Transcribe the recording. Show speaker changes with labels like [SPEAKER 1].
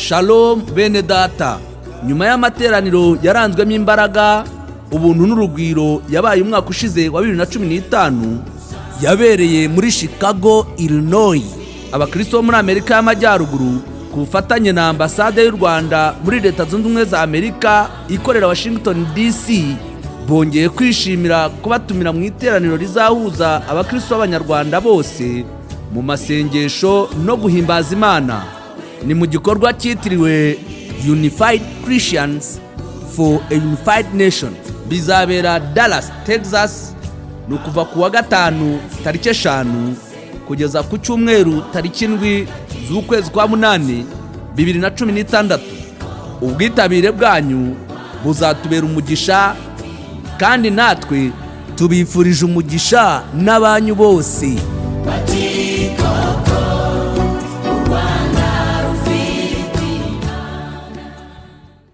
[SPEAKER 1] Shalom bene data. Nyuma y'amateraniro yaranzwemo imbaraga, ubuntu n'urugwiro yabaye umwaka ushize wa 2015 yabereye muri Chicago, Illinois. Abakristo muri Amerika y'Amajyaruguru ku bufatanye na ambasade y'u Rwanda muri Leta Zunze Ubumwe za Amerika ikorera Washington DC bongeye kwishimira kubatumira mu iteraniro rizahuza abakristo b'Abanyarwanda bose mu masengesho no guhimbaza Imana. Ni mu gikorwa cyitiriwe Unified Christians for a Unified Nation. Bizabera Dallas, Texas, no kuva ku wa gatanu tariki 5 kugeza ku cyumweru tariki 7 z'ukwezi kwa 8 2016. Ubwitabire bwanyu buzatubera umugisha, kandi natwe tubifurije umugisha n'abanyu bose.